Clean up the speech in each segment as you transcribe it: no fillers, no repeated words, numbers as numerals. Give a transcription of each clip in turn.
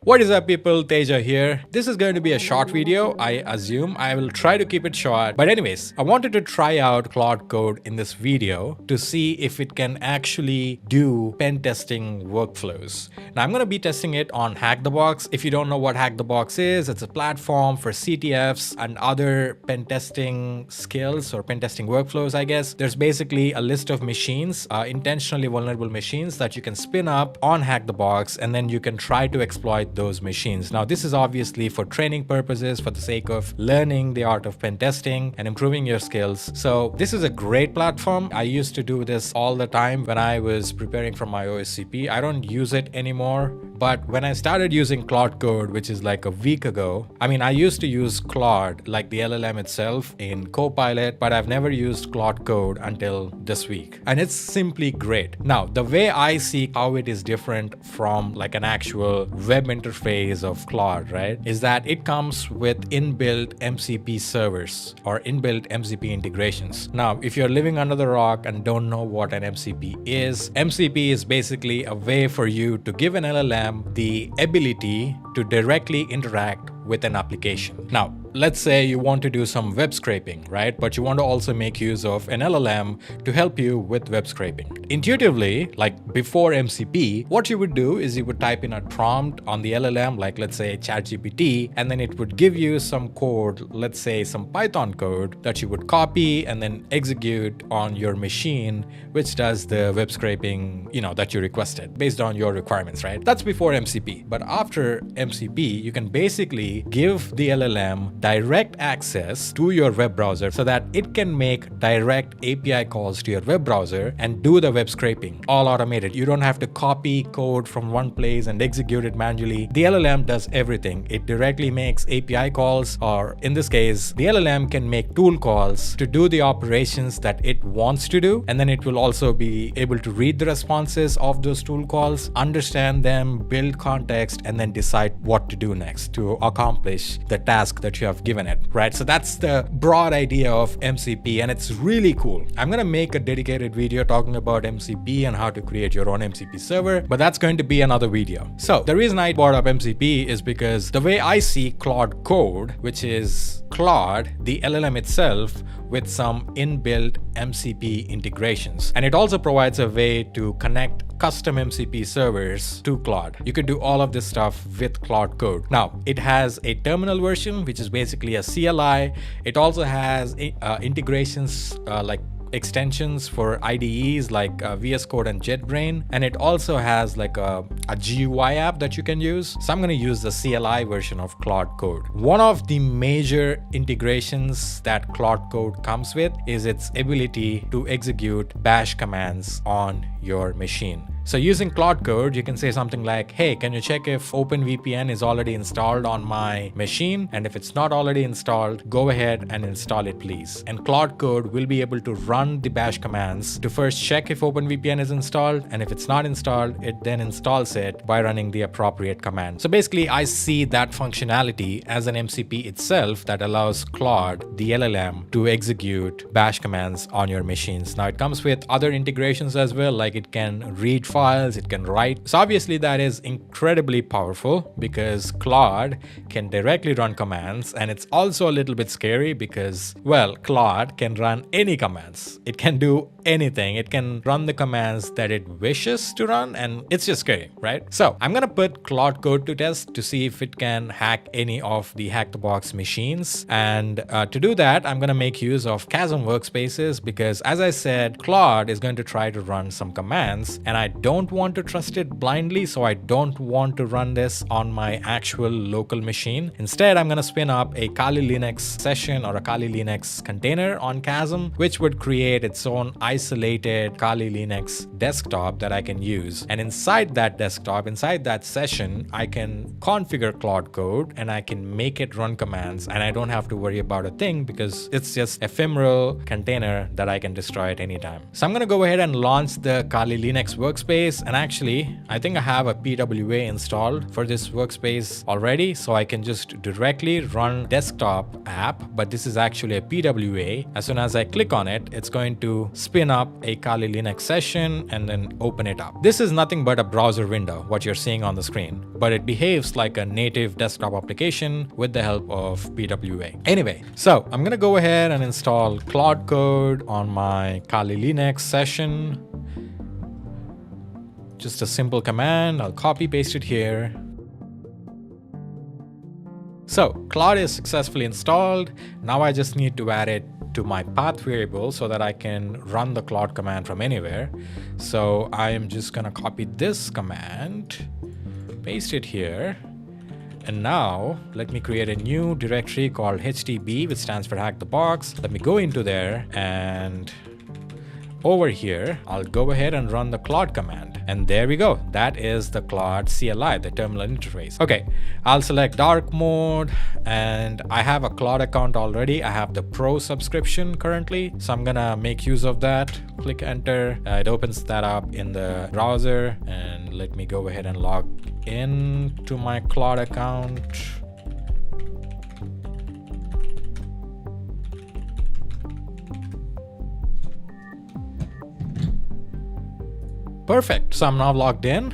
What is up, people? Teja here. This is going to be a short video, I assume. I will try to keep it short. But anyways, I wanted to try out Claude Code in this video to see if it can actually do pen testing workflows. Now, I'm going to be testing it on HackTheBox. If you don't know what HackTheBox is, it's a platform for CTFs and other pen testing skills or pen testing workflows, I guess. There's basically a list of machines, intentionally vulnerable machines that you can spin up on HackTheBox, and then you can try to exploit those machines. Now, this is obviously for training purposes, for the sake of learning the art of pen testing and improving your skills. So this is a great platform. I used to do this all the time when I was preparing for my OSCP. I don't use it anymore, but when I started using Claude Code, which is like a week ago, I used to use Claude, like the LLM itself, in Copilot, but I've never used Claude Code until this week. And it's simply great. Now, the way I see how it is different from like an actual web interface of Claude, right, is that it comes with inbuilt MCP servers or inbuilt MCP integrations. Now, if you're living under the rock and don't know what an MCP is basically a way for you to give an LLM the ability to directly interact with an application. Now, let's say you want to do some web scraping, right? But you want to also make use of an LLM to help you with web scraping. Intuitively, like before MCP, what you would do is you would type in a prompt on the LLM, like let's say ChatGPT, and then it would give you some code, let's say some Python code that you would copy and then execute on your machine, which does the web scraping, that you requested based on your requirements, right? That's before MCP. But after MCP, you can basically give the LLM direct access to your web browser so that it can make direct API calls to your web browser and do the web scraping, all automated. You don't have to copy code from one place and execute it manually. The LLM does everything. It directly makes API calls, or in this case, the LLM can make tool calls to do the operations that it wants to do. And then it will also be able to read the responses of those tool calls, understand them, build context, and then decide what to do next to accomplish the task that you have given it, right? So that's the broad idea of MCP, and it's really cool. I'm gonna make a dedicated video talking about MCP and how to create your own MCP server, but that's going to be another video. So the reason I brought up MCP is because the way I see Claude Code, which is Claude, the LLM itself, with some inbuilt MCP integrations. And it also provides a way to connect custom MCP servers to Claude. You could do all of this stuff with Claude Code. Now, it has a terminal version, which is basically a CLI. It also has integrations like extensions for IDEs like VS Code and JetBrains, and it also has like a GUI app that you can use. So I'm going to use the CLI version of Claude Code. One of the major integrations that Claude Code comes with is its ability to execute bash commands on your machine. So using Claude Code, you can say something like, hey, can you check if OpenVPN is already installed on my machine? And if it's not already installed, go ahead and install it, please. And Claude Code will be able to run the bash commands to first check if OpenVPN is installed. And if it's not installed, it then installs it by running the appropriate command. So basically, I see that functionality as an MCP itself that allows Claude, the LLM, to execute bash commands on your machines. Now, it comes with other integrations as well, like it can read files, it can write. So obviously that is incredibly powerful because Claude can directly run commands, and it's also a little bit scary because, well, Claude can run any commands. It can do anything. It can run the commands that it wishes to run, and it's just scary, right? So I'm gonna put Claude Code to test to see if it can hack any of the HackTheBox machines. And to do that, I'm gonna make use of Kasm Workspaces because, as I said, Claude is going to try to run some commands, and I don't want to trust it blindly, so I don't want to run this on my actual local machine. Instead, I'm going to spin up a Kali Linux session or a Kali Linux container on Kasm, which would create its own isolated Kali Linux desktop that I can use. And inside that desktop, inside that session, I can configure Claude Code and I can make it run commands, and I don't have to worry about a thing because it's just ephemeral container that I can destroy at any time. So I'm going to go ahead and launch the Kali Linux workspace workspace, and actually I think I have a PWA installed for this workspace already, so I can just directly run desktop app, but this is actually a PWA. As soon as I click on it, it's going to spin up a Kali Linux session and then open it up. This is nothing but a browser window, what you're seeing on the screen, but it behaves like a native desktop application with the help of PWA. Anyway, so I'm gonna go ahead and install Claude Code on my Kali Linux session. Just a simple command. I'll copy paste it here. So Claude is successfully installed. Now I just need to add it to my path variable so that I can run the Claude command from anywhere. So I am just gonna copy this command, paste it here. And now let me create a new directory called HTB, which stands for HackTheBox. Let me go into there, and over here, I'll go ahead and run the Claude command. And there we go. That is the Claude CLI, the terminal interface. Okay, I'll select dark mode, and I have a Claude account already. I have the Pro subscription currently, so I'm gonna make use of that. Click enter. It opens that up in the browser, and let me go ahead and log in to my Claude account. Perfect. So I'm now logged in.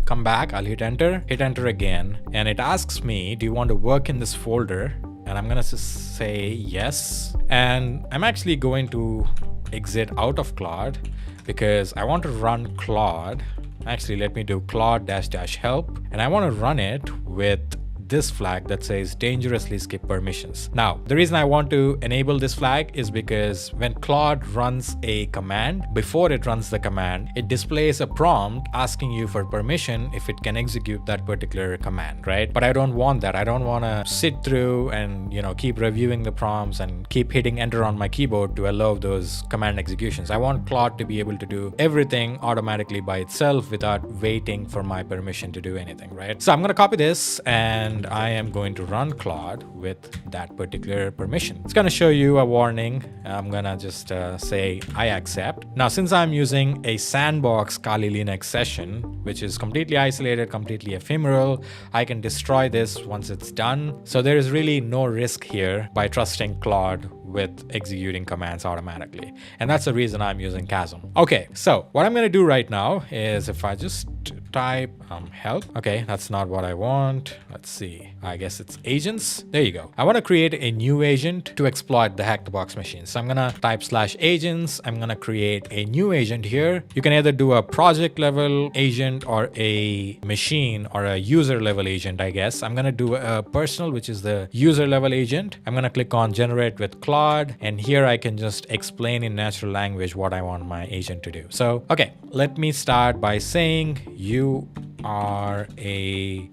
Come back, I'll hit enter again, and it asks me, do you want to work in this folder? And I'm gonna say yes. And I'm actually going to exit out of Claude because I want to run Claude. Actually, let me do Claude -- help, and I want to run it with this flag that says dangerously skip permissions. Now, the reason I want to enable this flag is because when Claude runs a command, before it runs the command, it displays a prompt asking you for permission if it can execute that particular command, right? But I don't want that. I don't want to sit through and, keep reviewing the prompts and keep hitting enter on my keyboard to allow those command executions. I want Claude to be able to do everything automatically by itself without waiting for my permission to do anything, right? So I'm going to copy this, and I am going to run Claude with that particular permission. It's going to show you a warning. I'm going to just say I accept. Now, since I'm using a sandbox Kali Linux session, which is completely isolated, completely ephemeral, I can destroy this once it's done. So there is really no risk here by trusting Claude with executing commands automatically. And that's the reason I'm using Kasm. Okay, so what I'm going to do right now is if I just type help. Okay, that's not what I want. Let's see. I guess it's agents. There you go. I want to create a new agent to exploit the HackTheBox machine. So I'm going to type /agents. I'm going to create a new agent here. You can either do a project level agent or a machine or a user level agent, I guess. I'm going to do a personal, which is the user level agent. I'm going to click on generate with Claude, and here I can just explain in natural language what I want my agent to do. So, okay, let me start by saying you are a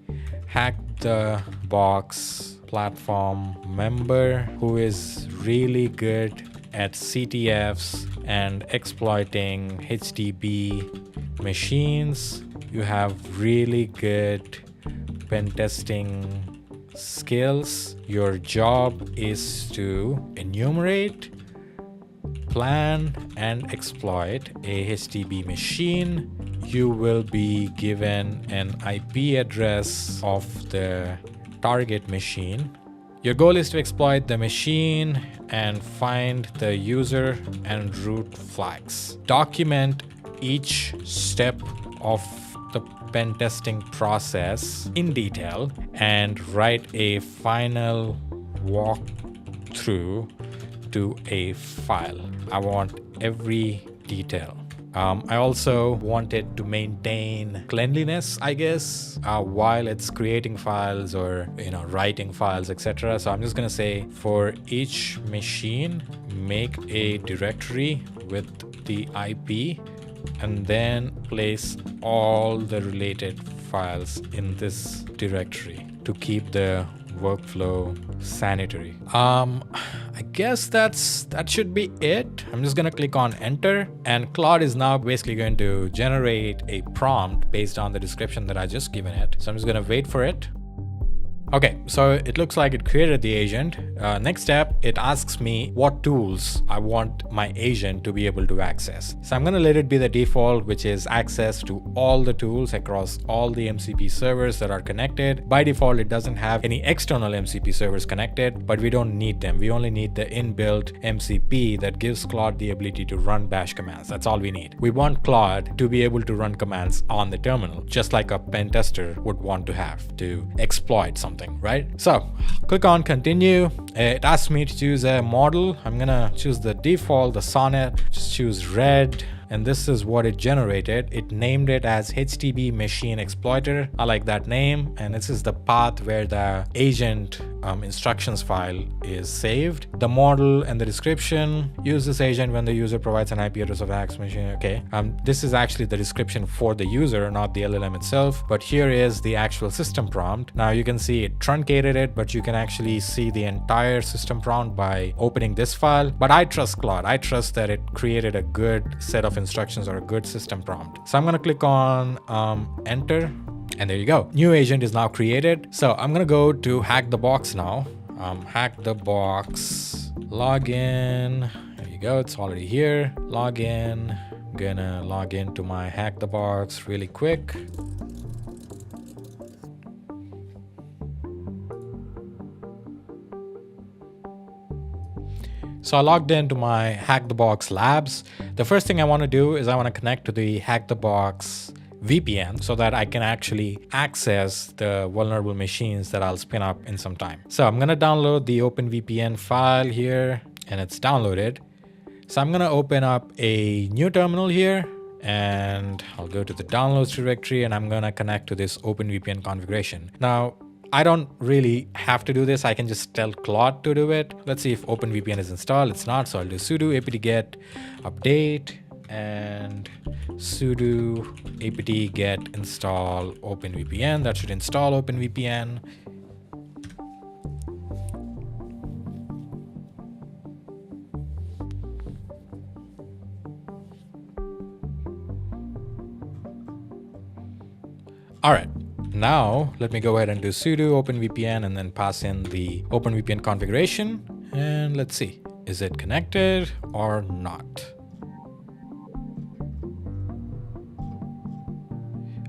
HackTheBox platform member who is really good at CTFs and exploiting HTTP machines. You have really good pen testing skills. Your job is to enumerate, plan, and exploit a HTTP machine. You will be given an IP address of the target machine. Your goal is to exploit the machine and find the user and root flags. Document each step of the pen testing process in detail and write a final walkthrough to a file. I want every detail. I also wanted to maintain cleanliness, I guess, while it's creating files or writing files, etc. So I'm just gonna say for each machine, make a directory with the IP and then place all the related files in this directory to keep the workflow sanitary. I guess that should be it. I'm just gonna click on enter, and Claude is now basically going to generate a prompt based on the description that I just given it. So I'm just gonna wait for it. Okay, so it looks like it created the agent. Next step, it asks me what tools I want my agent to be able to access. So I'm gonna let it be the default, which is access to all the tools across all the MCP servers that are connected. By default, it doesn't have any external MCP servers connected, but we don't need them. We only need the inbuilt MCP that gives Claude the ability to run bash commands. That's all we need. We want Claude to be able to run commands on the terminal, just like a pen tester would want to have to exploit something. Right? So click on continue. It asks me to choose a model. I'm gonna choose the default, the Sonnet, just choose red. And this is what it generated. It named it as HTTP Machine Exploiter. I like that name. And this is the path where the agent instructions file is saved. The model and the description: use this agent when the user provides an IP address of the access machine. Okay. This is actually the description for the user, not the LLM itself. But here is the actual system prompt. Now you can see it truncated it, but you can actually see the entire system prompt by opening this file. But I trust Claude. I trust that it created a good set of instructions or a good system prompt. So I'm going to click on enter. And there you go. New agent is now created. So I'm going to go to HackTheBox now. HackTheBox, login. There you go. It's already here. Login. I'm going to log into my HackTheBox really quick. So I logged into my HackTheBox labs. The first thing I want to do is I want to connect to the HackTheBox VPN so that I can actually access the vulnerable machines that I'll spin up in some time. So I'm going to download the OpenVPN file here, and it's downloaded. So I'm going to open up a new terminal here, and I'll go to the downloads directory, and I'm going to connect to this OpenVPN configuration. Now, I don't really have to do this. I can just tell Claude to do it. Let's see if OpenVPN is installed. It's not, so I'll do sudo apt-get update and sudo apt-get install OpenVPN. That should install OpenVPN. All right. Now, let me go ahead and do sudo OpenVPN and then pass in the OpenVPN configuration. And let's see, is it connected or not?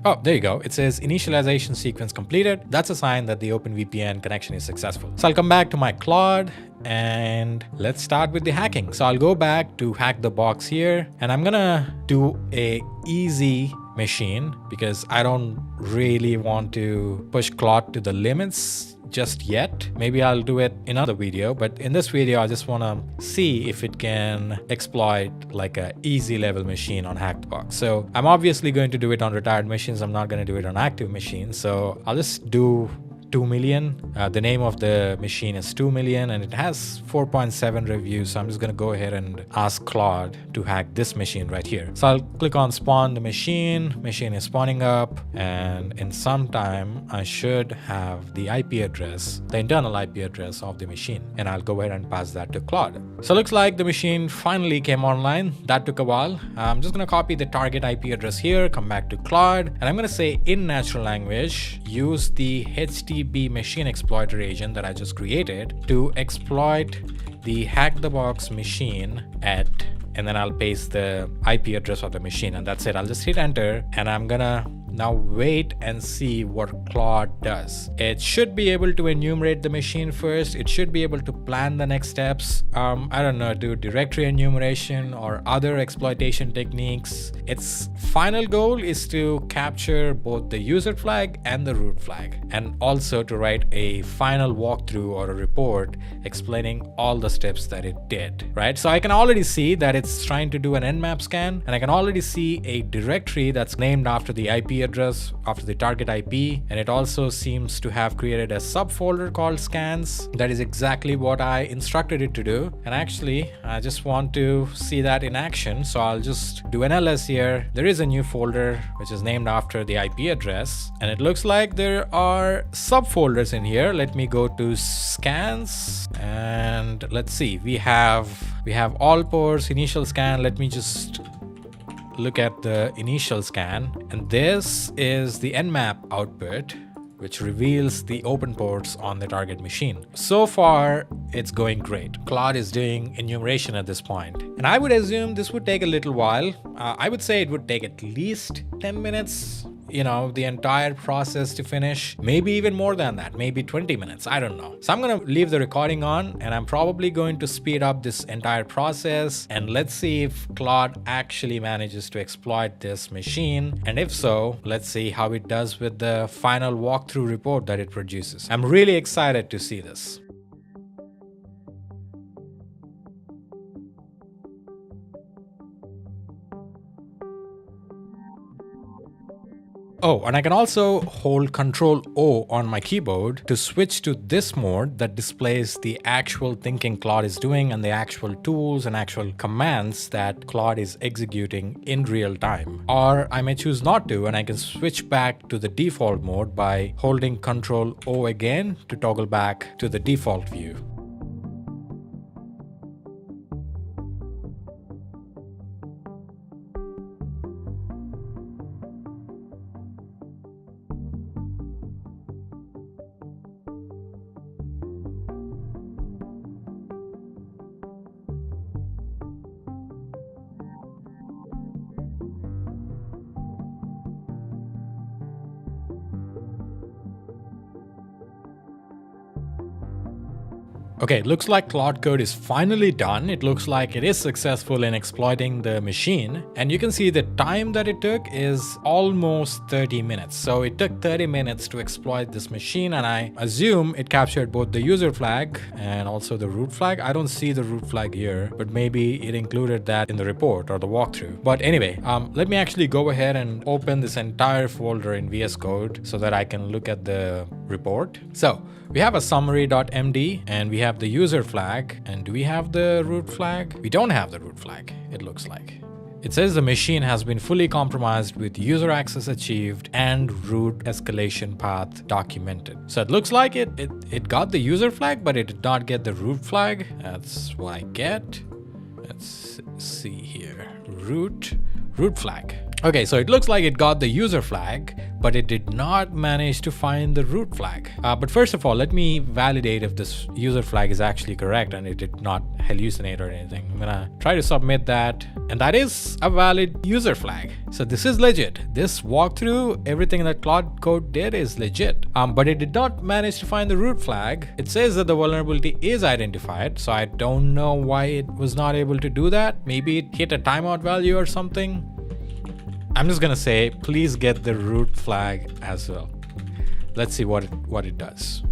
Oh, there you go. It says initialization sequence completed. That's a sign that the OpenVPN connection is successful. So I'll come back to my Claude and let's start with the hacking. So I'll go back to HackTheBox here, and I'm gonna do a easy machine because I don't really want to push Claude to the limits just yet. Maybe I'll do it in another video, but in this video I just want to see if it can exploit like a easy level machine on HackTheBox. So I'm obviously going to do it on retired machines. I'm not going to do it on active machines. So I'll just do 2 million. The name of the machine is 2 million and it has 4.7 reviews. So I'm just going to go ahead and ask Claude to hack this machine right here. So I'll click on spawn the machine. Machine is spawning up, and in some time I should have the IP address, the internal IP address of the machine, and I'll go ahead and pass that to Claude. So it looks like the machine finally came online. That took a while. I'm just going to copy the target IP address here, come back to Claude, and I'm going to say in natural language, use the HTTP machine exploiter agent that I just created to exploit the HackTheBox machine at, and then I'll paste the IP address of the machine, and that's it. I'll just hit enter, and I'm gonna now wait and see what Claude does. It should be able to enumerate the machine first. It should be able to plan the next steps. I don't know, do directory enumeration or other exploitation techniques. Its final goal is to capture both the user flag and the root flag, and also to write a final walkthrough or a report explaining all the steps that it did, right? So I can already see that it's trying to do an nmap scan, and I can already see a directory that's named after the IP address, after the target IP, and it also seems to have created a subfolder called scans. That is exactly what I instructed it to do. And actually, I just want to see that in action. So I'll just do an ls here. There is a new folder which is named after the IP address, and it looks like there are subfolders in here. Let me go to scans, and let's see. We have all ports, initial scan. Let me just look at the initial scan, and this is the nmap output. which reveals the open ports on the target machine. So far, it's going great. Claude is doing enumeration at this point. And I would assume this would take a little while. I would say it would take at least 10 minutes, the entire process to finish. Maybe even more than that, maybe 20 minutes. I don't know. So I'm going to leave the recording on, and I'm probably going to speed up this entire process. And let's see if Claude actually manages to exploit this machine. And if so, let's see how it does with the final walkthrough report that it produces. I'm really excited to see this. Oh, and I can also hold Control O on my keyboard to switch to this mode that displays the actual thinking Claude is doing and the actual tools and actual commands that Claude is executing in real time. Or I may choose not to, and I can switch back to the default mode by holding Control O again to toggle back to the default view. Okay, it looks like Claude Code is finally done. It looks like it is successful in exploiting the machine. And you can see the time that it took is almost 30 minutes. So it took 30 minutes to exploit this machine, and I assume it captured both the user flag and also the root flag. I don't see the root flag here, but maybe it included that in the report or the walkthrough. But anyway, let me actually go ahead and open this entire folder in VS Code so that I can look at the report. So we have a summary.md, and we have the user flag. And do we have the root flag? We don't have the root flag, it looks like. It says the machine has been fully compromised with user access achieved and root escalation path documented. So it looks like it got the user flag, but it did not get the root flag. That's what I get. Let's see here. Root flag. Okay, so it looks like it got the user flag, but it did not manage to find the root flag. But first of all, let me validate if this user flag is actually correct and it did not hallucinate or anything. I'm gonna try to submit that, and that is a valid user flag. So this is legit. This walkthrough, everything that Claude Code did is legit. But it did not manage to find the root flag. It says that the vulnerability is identified, so I don't know why it was not able to do that. Maybe it hit a timeout value or something. I'm just gonna say, please get the root flag as well. Let's see what it does.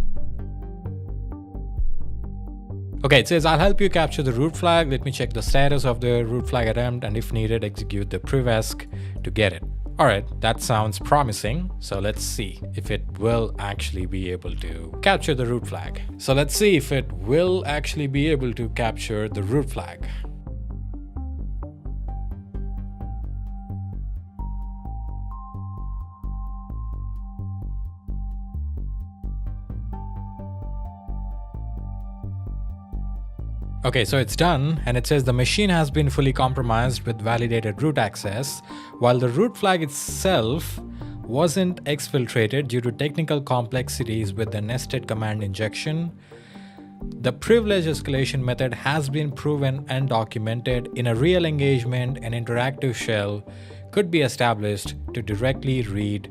Okay, it says, I'll help you capture the root flag. Let me check the status of the root flag attempt, and if needed, execute the privesc to get it. All right, that sounds promising. So let's see if it will actually be able to capture the root flag. So let's see if it will actually be able to capture the root flag. Okay, so it's done, and it says the machine has been fully compromised with validated root access, while the root flag itself wasn't exfiltrated due to technical complexities with the nested command injection. The privilege escalation method has been proven and documented. In a real engagement, an interactive shell could be established to directly read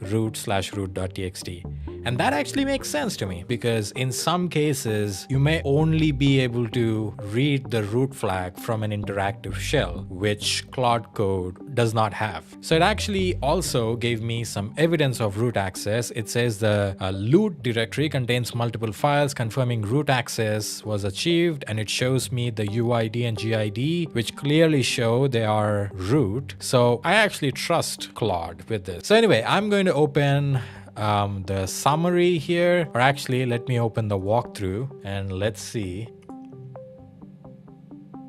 root/root.txt. And that actually makes sense to me, because in some cases, you may only be able to read the root flag from an interactive shell, which Claude Code does not have. So it actually also gave me some evidence of root access. It says the loot directory contains multiple files confirming root access was achieved, and it shows me the UID and GID, which clearly show they are root. So I actually trust Claude with this. So anyway, I'm going to open the summary here, or actually let me open the walkthrough and let's see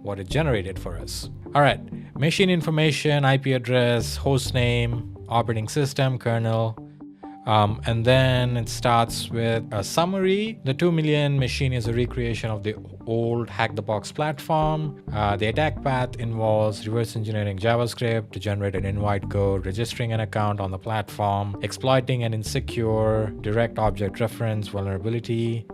what it generated for us. All right, machine information, IP address, host name, operating system, kernel, and then it starts with a summary. The 2 million machine is a recreation of the old HackTheBox platform. The attack path involves reverse engineering JavaScript to generate an invite code, registering an account on the platform, exploiting an insecure direct object reference vulnerability,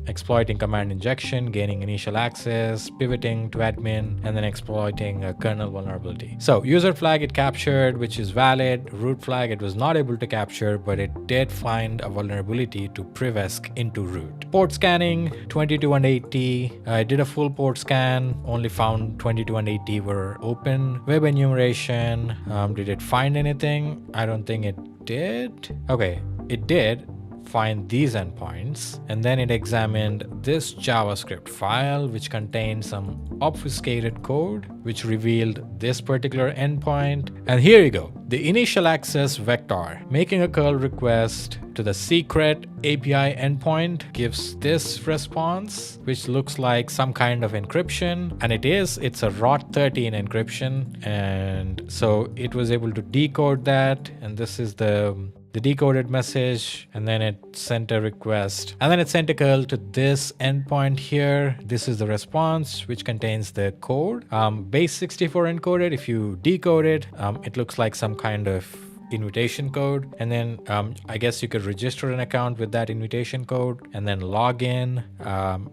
exploiting command injection, gaining initial access, pivoting to admin, and then exploiting a kernel vulnerability. So user flag it captured, which is valid. Root flag it was not able to capture, but it did find a vulnerability to privesk into root. Port scanning 22 and 80. I did a full port scan, only found 22 and 80 were open. Web enumeration, did it find anything? I don't think it did. Okay, it did find these endpoints, and then it examined this JavaScript file which contained some obfuscated code which revealed this particular endpoint. And here you go, the initial access vector. Making a curl request to the secret API endpoint gives this response, which looks like some kind of encryption, and it's a ROT13 encryption, and so it was able to decode that, and this is the decoded message, and then it sent a request, and then it sent a curl to this endpoint here. This is the response, which contains the code, base 64 encoded. If you decode it, it looks like some kind of invitation code, and then I guess you could register an account with that invitation code and then log in,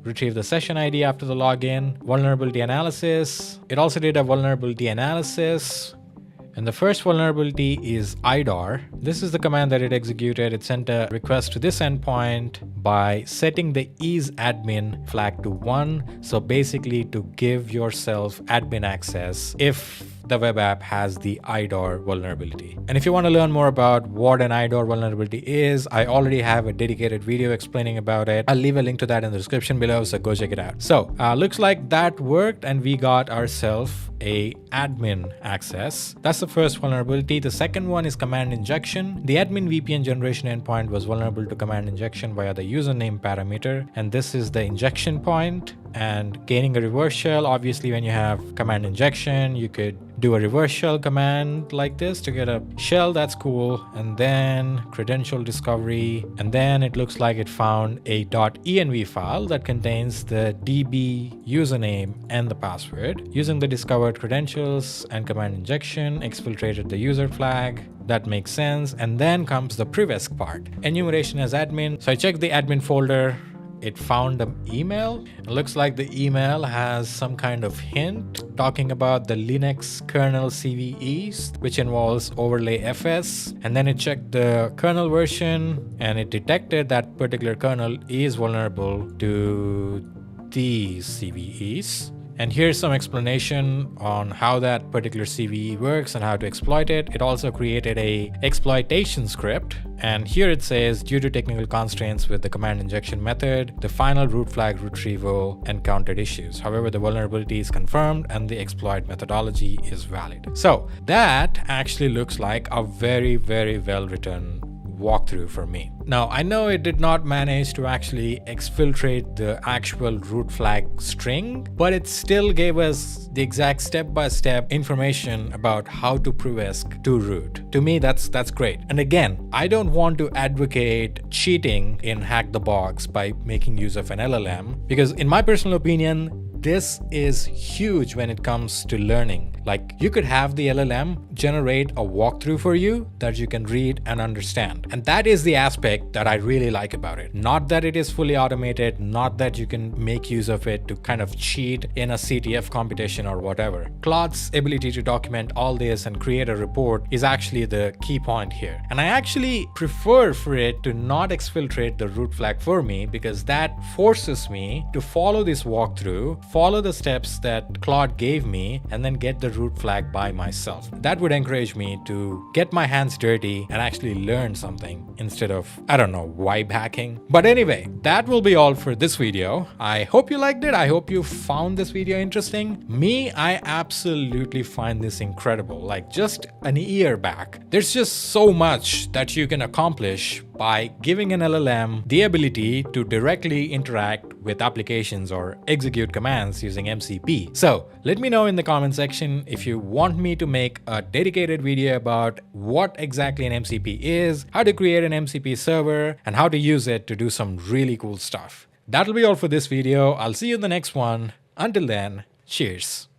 retrieve the session ID after the login. Vulnerability analysis, it also did a vulnerability analysis. And the first vulnerability is IDAR. This is the command that it executed. It sent a request to this endpoint by setting the isAdmin flag to 1. So basically to give yourself admin access if the web app has the IDAR vulnerability. And if you want to learn more about what an IDAR vulnerability is, I already have a dedicated video explaining about it. I'll leave a link to that in the description below, so go check it out. So looks like that worked, and we got ourselves a admin access. That's the first vulnerability. The second one is command injection. The admin VPN generation endpoint was vulnerable to command injection via the username parameter, and this is the injection point. And gaining a reverse shell, obviously when you have command injection, you could do a reverse shell command like this to get a shell. That's cool. And then credential discovery, and then it looks like it found a .env file that contains the DB username and the password. Using the discovered credentials and command injection, exfiltrated the user flag. That makes sense. And then comes the privesk part. Enumeration as admin. So I checked the admin folder. It found an email. It looks like the email has some kind of hint talking about the Linux kernel CVEs, which involves overlay FS. And then it checked the kernel version, and it detected that particular kernel is vulnerable to these CVEs. And here's some explanation on how that particular CVE works and how to exploit it. It also created a exploitation script. And here it says, due to technical constraints with the command injection method, the final root flag retrieval encountered issues. However, the vulnerability is confirmed and the exploit methodology is valid. So that actually looks like a very, very well written walkthrough for me. Now, I know it did not manage to actually exfiltrate the actual root flag string, but it still gave us the exact step-by-step information about how to privesk to root. To me, that's great. And again, I don't want to advocate cheating in HackTheBox by making use of an LLM, because in my personal opinion, this is huge when it comes to learning. Like, you could have the LLM generate a walkthrough for you that you can read and understand. And that is the aspect that I really like about it. Not that it is fully automated, not that you can make use of it to kind of cheat in a CTF competition or whatever. Claude's ability to document all this and create a report is actually the key point here. And I actually prefer for it to not exfiltrate the root flag for me, because that forces me to follow this walkthrough, follow the steps that Claude gave me, and then get the root flag by myself. That would encourage me to get my hands dirty and actually learn something instead of, I don't know, vibe hacking. But anyway, that will be all for this video. I hope you liked it. I hope you found this video interesting. Me, I absolutely find this incredible. Like, just an year back, there's just so much that you can accomplish by giving an LLM the ability to directly interact with applications or execute commands using MCP. So let me know in the comment section if you want me to make a dedicated video about what exactly an MCP is, how to create an MCP server, and how to use it to do some really cool stuff. That'll be all for this video. I'll see you in the next one. Until then, cheers.